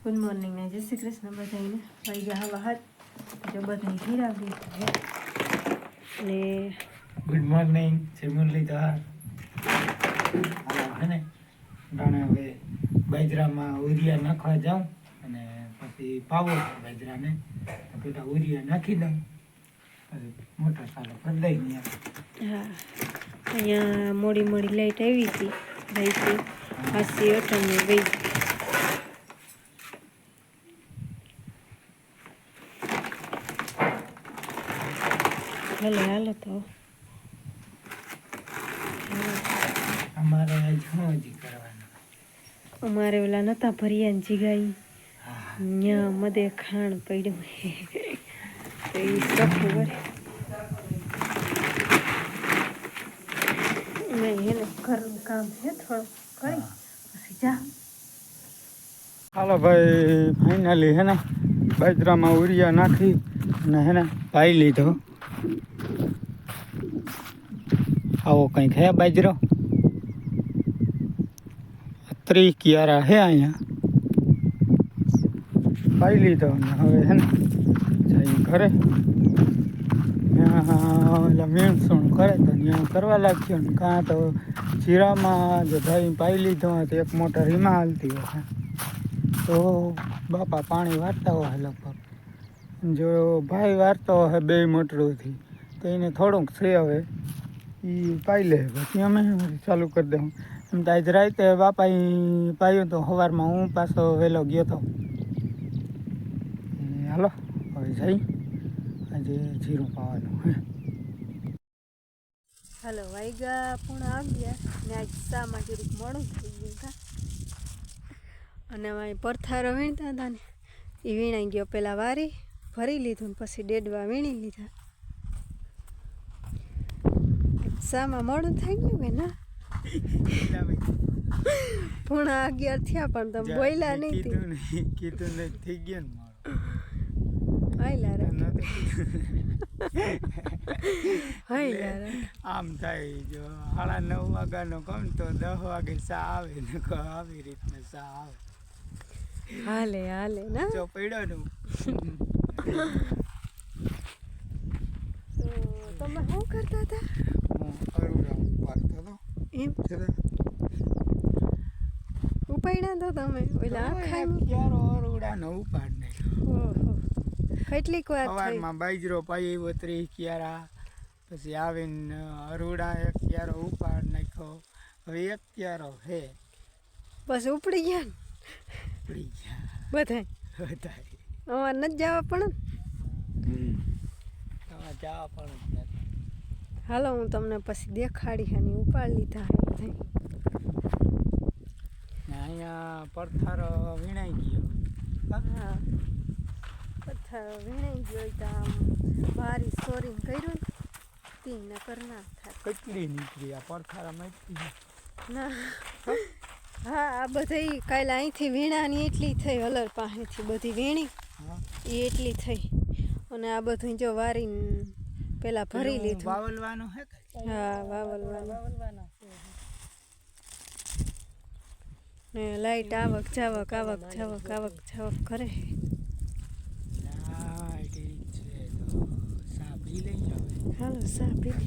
Good morning ને જય શ્રી કૃષ્ણ બધાને. વાગ્યા હવા હાથ જો બધાને ધીરાવી ને ગુડ મોર્નિંગ જય મુરલીધર. હે ને જાણે હવે બાજરામાં ઉરિયા નાખવા જાઉં અને પછી પાવો બાજરાને પેલા ઉરિયા નાખી દઉં પછી મોટર ચાલુ કરી દઈ ત્યાં. હા અહીંયા મોડી મોડી લાઈટ આવી હતી ભાઈથી હાસી અટમને ગઈ. હાલો તો અમારે આજ શું હજી કરવાનું? અમારે ઓલા નતા ભરિયા જીગાઈ ન્યા મદે ખાણ પડ્યું તો એ સફું વરે મેં એને ઘરનું કામ છે થોડું કરી પછી જા. હાલો ભાઈ ફાઇનલી હે ને બાજરામાં ઉરિયા નાખી અને હે ને પાઈ લીધો. આવો કંઈક હે બાજરો 30 કિયારા હે અહીંયા પાઈ લીધો ને હવે હે ને જઈ ઘરે ઓલા મીણસુણ કરે તો ત્યાં કરવા લાગ્યો ને કાં તો જીરામાં જો ભાઈ પાઈ લીધો હોય તો એક મોટર હિમા હાલતી હોય તો બાપા પાણી વાળતા હોય લગભગ. જો ભાઈ વાળતો હોય 2 મોટરોથી તો એને થોડુંક છે હવે એ પાઈ લે પછી અમે ચાલુ કરી દઉં. એમ તો આજ રાતે બાપા પાયું તો સવારમાં હું પાછો વહેલો ગયો હતો. હાલો હવે જઈ આજે જીરું પાવાનું હે. હાલો વાગ્યા પૂણા આવ્યા ને આજ શામાં જરીક મોડું થઈ ગયું હતા અને અમારે પરથારો વીણતા હતા ને એ વીણાઈ ગયો. પહેલાં વારી ભરી લીધું ને પછી ડેડવા વીણી લીધા. શામાં મોડું થઈ ગયું કે ના પૂણા 11 થયા પણ તમે બોલ્યા નહીં કીધું નહીં થઈ ગયું ને આમ થાય. જો 9:30 વાગ્યાનો કમ તો 10 વાગે ચા આવે ને આવી રીતના ચા આવે. હાલે ના જો પડ્યો ને તો તમે શું કરતા હતા? એમ ઉપાડ્યા તો તમે ઓલા અરુડાનો ઉપાડ નાખ્યો. કેટલીક વાર સવારમાં બાજરો પાઈ 30 કિયારા પછી આવીને અરુડા 1 કિયારો ઉપાડ નાખ્યો. હવે 1 કિયારો હે બસ ઉપડી ગયા બધા અમારે નથી જવા પણ જવા પણ. હાલો હું તમને પછી દેખાડી અને ઉપાડ લીધા બધા. અહીંયા પડથારો વીણાઈ ગયો. હા પથ્થર વીણાઈ ગયો તો આમ વારી સોરીને કર્યું ને તીને કરના થાય કેટલી નીકળી આ પડથારામાં ના. હા આ બધા કાલે અહીંથી વીણાની એટલી થઈ હલર પાસેથી બધી વીણી એ એટલી થઈ અને આ બધું જો વારીને પેલા ભરી લીધું. વાવલવાનું હે? હા વાવલવાનું ને લાઈટ આવક જાવક કરે. હાલો સા પી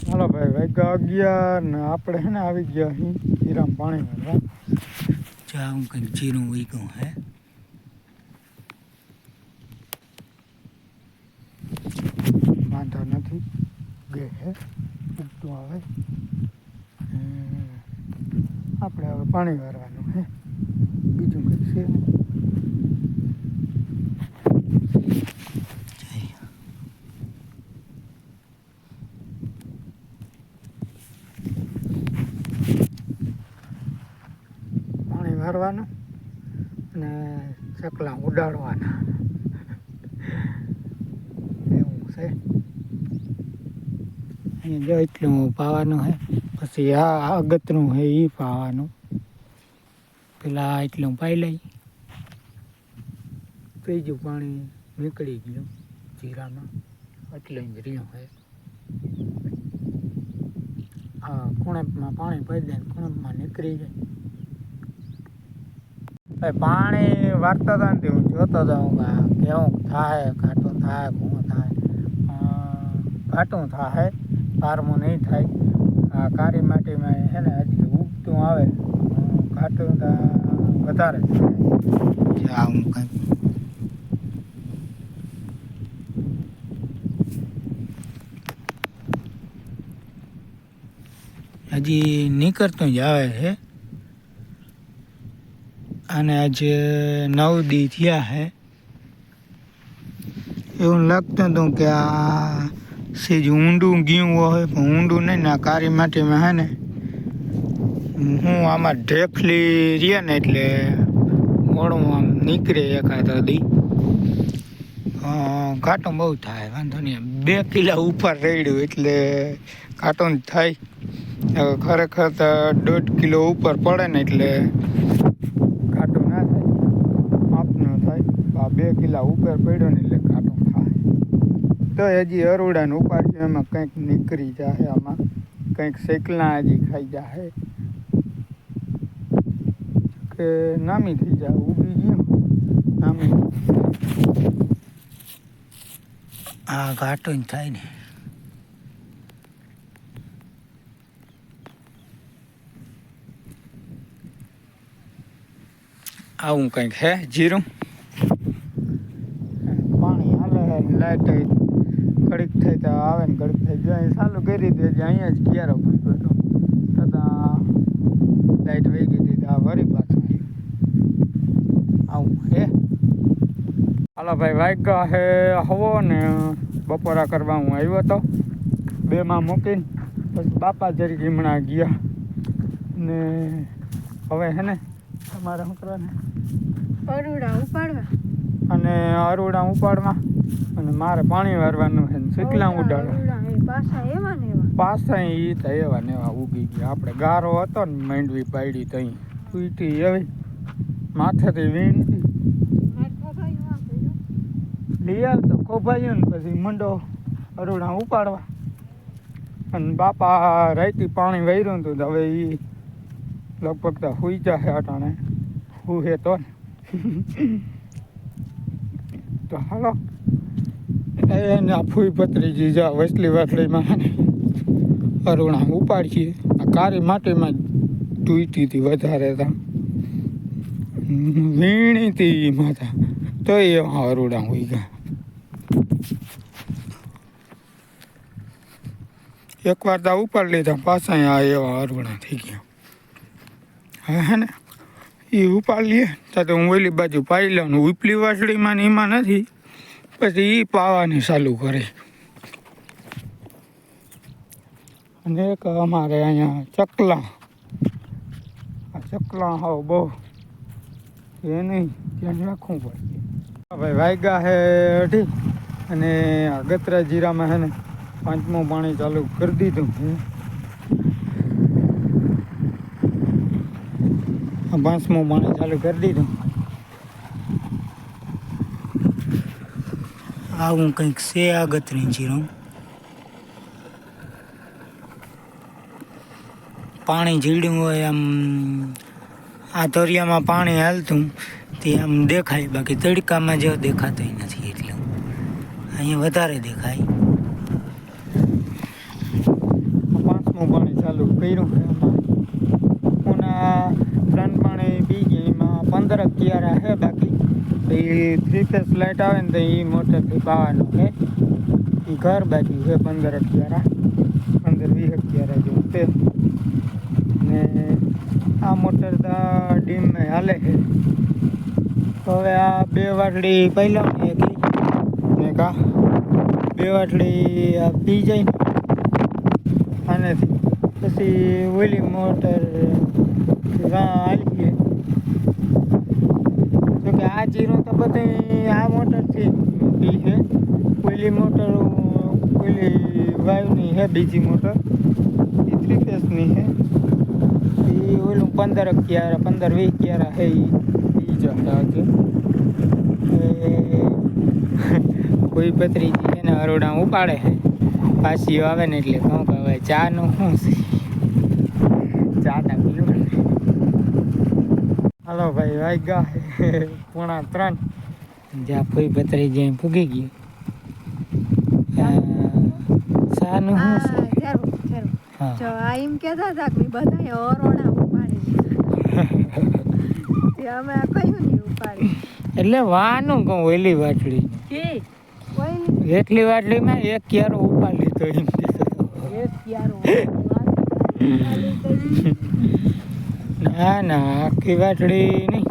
હાલો ભાઈ વાગ્યા 11 ને આપણે હે ને આવી ગયા અહીં જીરામ પાણી ભરવા. ચા હું કંઈક જીરું ઉગ્યું હે. વાંધો નથી ગે હે ઉગતું આવે. આપણે હવે પાણી ભરવાનું હે બીજું કંઈ છે. ભરવાનું અને ચકલા ઉડાડવાના એવું છે. અહીંયા જો એટલું પાવાનું છે પછી આ અગત્યનું છે એ પાવાનું. પેલા એટલું પાઈ લઈ ત્રીજું પાણી નીકળી ગયું જીરામાં એટલે જ રહ્યું છે. કુણપમાં પાણી ભરી દે કુણપમાં નીકળી જાય. ભાઈ પાણી વારતા હતા ને હું જોતો હતો કેવું થાય, ઘાટું થાય, શું થાય. ઘાટું થાય, પારમું નહીં થાય. આ કાળી માટીમાં છે ને હજી ઉગતું આવે, ઘાટું વધારે થાય. આવું કંઈક હજી નીકળતું જ આવે છે. અને આજે 9 દી થયા છે. એવું લાગતું હતું કે આ સેજ ઊંડું ગયું હોય, પણ ઊંડું નહીં ને. આ કાળી માટીમાં છે ને હું આમાં ઢેફલી રહે ને એટલે મોડું આમ નીકળે એકાદ દી. ઘાટું બહુ થાય, વાંધો નહીં. 2 કિલા ઉપર રેડ્યું એટલે ઘાટું જ થાય. ખરેખર તો 1.5 કિલો ઉપર પડે ને એટલે ઘાટું ના થાય, માપનું થાય. 2 કિલા ઉપર પડ્યો ને એટલે ઘાટું થાય. તો હજી અરુડાને ઉપાડ્યું એમાં કંઈક નીકળી જાય, આમાં કંઈક શેકલા હજી ખાઈ જાય કે નામી થઈ જાય. ઉગી ગયું નામી. આ ઘાટું જ થાય ને. આવું કંઈક હે જીરું. પાણી હાલે, લાઈટ ઘડીક થઈ તો આવે ને ઘડીક થઈ જાય. ચાલુ કરી દે અહીંયા જ ક્યારે ભૂગ્યો હતો છતાં લાઈટ વહી ગઈ હતી. આ વરી પાછું આવું હે. હાલો ભાઈ, વાગ્યા હે હવો ને બપોરા કરવા હું આવ્યો હતો. 2માં મૂકીને પછી બાપા જરીક હમણાં ગયા ને હવે હે ને તમારે શું કરવાનું? અરુડા ઉપાડવા અને અરુડા ઉપાડવા અને મારે પાણી વારવાનું છે ને શીકલા ઉડાડવા. પાછા એ તો એવા ને એવા ઉગી ગયા. આપણે ગારો હતો ને માંડવી પાડી તઈ ઉઈટી એવી માથેથી વીણી હતી. લઈ આવતો ખોભાયું ને પછી મંડો અરુડા ઉપાડવા. અને બાપા રાઈતી પાણી વાર્યું હતું તો હવે એ લગભગ તો સુઈ જશે અટાણે. હુહે તો તો હાલો એના ફૂઈ પતરીજી જા વસલી વાટડીમાં ને અરુણા ઉપાડીએ. આ કાળી માટીમાં તૂટી હતી વધારે તા વીણી હતી માથા તો એવા અરુડા હોઈ ગયા. એકવાર તો ઉપાડી લીધા પાછા આ એવા અરુણા થઈ ગયા. હે ને એ ઉપાડી લઈએ તો હું ઓલી બાજુ પાઈ લઉં. ઉપલી વાસળીમાં ને એમાં નથી, પછી એ પાવાની ચાલુ કરે. અને એક અમારે અહીંયા ચકલા, આ ચકલા હાવ બહુ એ નહીં ધ્યાન રાખવું પડે. ભાઈ વાગ્યા હે 8 અને આ ગતરા જીરામાં છે ને 5મું પાણી ચાલુ કરી દીધું. 5મું પાણી ચાલુ કરી દીધું. આવું કંઈક છે આ ગતરી જીરું. પાણી જીડ્યું હોય આમ આ દરિયામાં પાણી હાલતું તે આમ દેખાય, બાકી તડકામાં જો દેખાતું નથી. એટલે અહીંયા વધારે દેખાય. 5મું પાણી ચાલુ કર્યું. ઉના 3 પાણી પી ગયા. એમાં 15 કિયારા છે બાકી. તો એ 3 ફેસ લાઇટ આવે ને તો એ મોટરથી પાવાનું છે. એ ઘર બાજુ છે 15 કિયારા, 15-20 કિયારા જેવું છે. ને આ મોટર તો ડીમમાં હાલે છે. તો હવે આ 2 વાટડી પહેલાં ને કા 2 વાટડી આ પી જાય આનેથી પછી ઓલી મોટર હાલીએ. જોકે આ જીરું તો બધું આ મોટરથી પી છે. ઓલી મોટર ઓલી વાયુની છે, બીજી મોટર એ 3 ફેસની છે. એ ઓલું 15 કિયારા 15-20 કિયારા છે એ પી જાય. કોઈ પતરીજી એને અરોડા ઉપાડે છે. પાછી આવે ને એટલે કહું કે હવે ચાનું શું છે. દાદા પીવું. હાલો ભાઈ વાગ્યા 2:45. જ્યાં ફઈ બતરી જઈને પૂગી ગયું. સાનું શું છે? હા. જો આ એમ કહેતા હતા કે બધા ઓરોડા ઉપાડી તે અમે આ કયું નહીં ઉપાડી. એટલે વાનું કહું ઓલી વાટડી એટલી વાટલીમાં એક ક્યારો ઉપાડી લીધો એમ ના ના આખી વાટડી નહીં.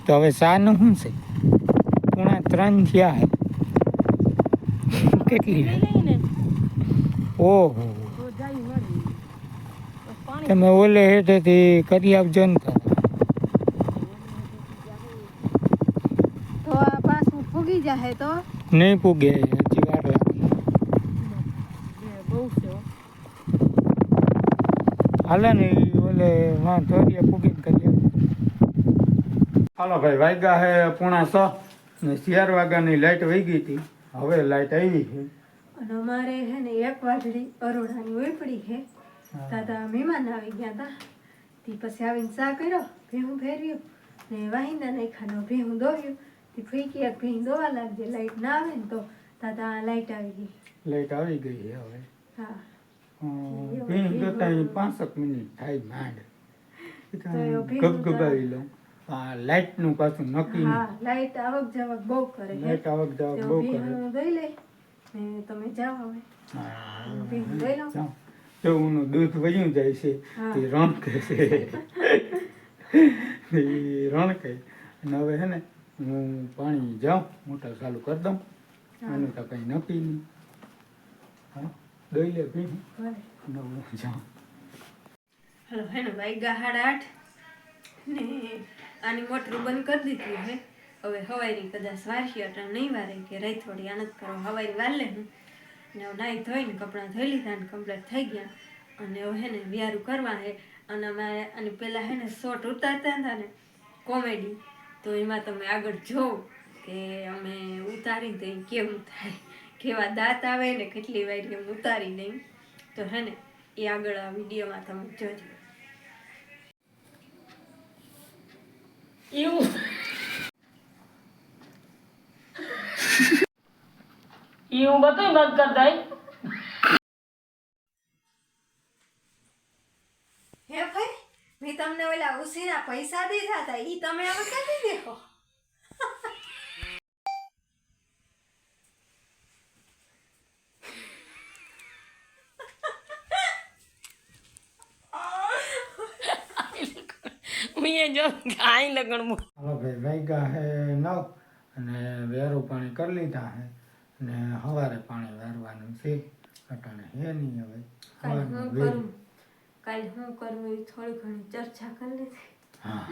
તો હવે સાનું શું છે? 2:45 થયા હે. કેટલી? ઓહો તમે ઓલે હેઠેથી કરી આપજો ને તો આ પાછું ફૂગી જાય તો નહીં પૂગે હજી વાર લાગે. હાલે ને ઓલે વાં ધોરીએ પૂગીને કરી આપજો. હાલો ભાઈ વાગ્યા હે 5:45 ને 4 વાગ્યાની લાઈટ વહી ગઈ હતી. હવે લાઈટ આવી છે. અને અમારે હે ને 1 વાટડી અરોડાની ઉપડી છે. દાદા મહેમાન આવી ગયા હતા તે પછી આવીને ચા કર્યો, ભેહું ફેર્યું ને વાહિંદા નાખ્યાનો ભેહું દોર્યું. તે ફૂંકી એક ભેહું દોવા લાગજે, લાઈટ ના આવે ને તો દાદા લાઈટ આવી ગઈ. લાઈટ આવી ગઈ છે હવે. હા ભીણ જોતા 5 મિનિટ થાય માંડ ગબગબાવી લઉં. લાઈટનું પાછું નક્કી નહીં. હા લાઈટ આવક જાવક બહુ કરે. લાઈટ આવક જાવક બહુ કરે. ભેહું દઈ લે ને તમે જાઓ હવે. ભેહું દઈ લો. જવનું દૂધ વયું જાય છે તે રણકે છે. એ રણકે અને હવે હે ને હું પાણી જાઉં મોટર ચાલુ કરી દઉં. એનું તો કંઈ નક્કી નહીં. હા દઈ લે ભીણ અને હું જાઉં. હલો હે ને વાગ્યા 8:30 ને આની મોટર બંધ કરી દીધી હે. હવે હવાઈની કદાચ વારસી અટાણ નહીં વારે કે રહી થોડી આનંદ કરો હવાઈ વાર લે હું ને નાહી ધોઈને કપડાં ધોઈ લીધા ને કમ્પ્લીટ થઈ ગયા. અને હવે હે ને વ્યારું કરવા હે. અને અમારે આની પહેલાં હે ને શોર્ટ ઉતારતા હતા ને કોમેડી, તો એમાં તમે આગળ જોવો કે અમે ઉતારીને તો એ કેવું થાય, કેવા દાંત આવે ને કેટલી વાર એમ ઉતારી દઈ. તો હે ને એ આગળ આ વિડીયોમાં તમે જોજો. એવું બધું બંધ કર દઈ. હે ભાઈ મેં તમને ઓલા ઉસીના પૈસા દીધા હતા ઈ તમે હવે ક્યાંથી દેખો? મેં જો ગાય લગણ હાલો ભાઈ વાગ્યા હે 9 અને વેરું પાણી કરી લીધા હે ને સવારે પાણી વારવાનું છે. અટાણે હે નહીં હવે કાલ હું કરું એ થોડી ઘણી ચર્ચા કરી લીધી. હા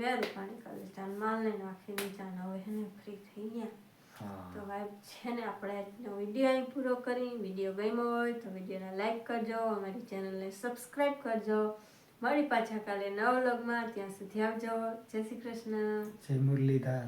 વેરું પાણી કરી લીધા માલને નાખી દીધા ને હવે એને ફ્રી થઈ ગયા. તો ભાઈ છે ને આપણે આજનો વિડીયો અહીં પૂરો કરી. વિડીયો ગમ્યો હોય તો વિડીયોને લાઈક કરજો, અમારી ચેનલને સબસ્ક્રાઈબ કરજો. મળી પાછા કાલે નવા વ્લોગમાં. ત્યાં સુધી આવજો. જય શ્રી કૃષ્ણ. જય મુરલીધર.